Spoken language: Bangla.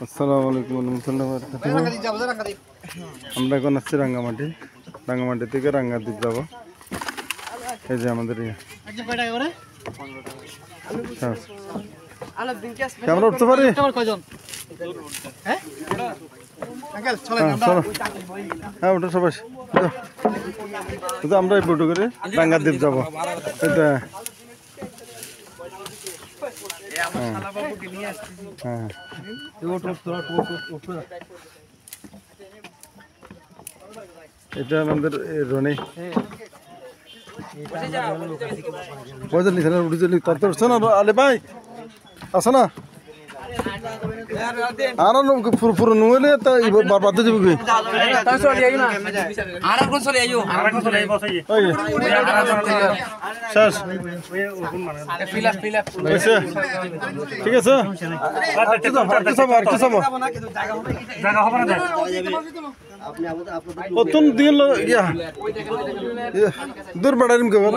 আসসালামু আলাইকুম রহমতুল্লাহ আমরা এখন আসছি রাঙ্গামাটি রাঙ্গামাটি থেকে রাঙ্গাদ্বীপ যাবো এই যে আমাদের আমরা উঠতে পারি হ্যাঁ ওটা সবাই আমরা এই বটু করে রাঙ্গাদ্বীপ যাবো এটা এটা আমাদের রনি উঠছে না আলে ভাই আসো না আর পুরো নুলে বাদ যাবো কি শেষ ঠিক আছে অতুন দিল দূর বাড়াইম কেবল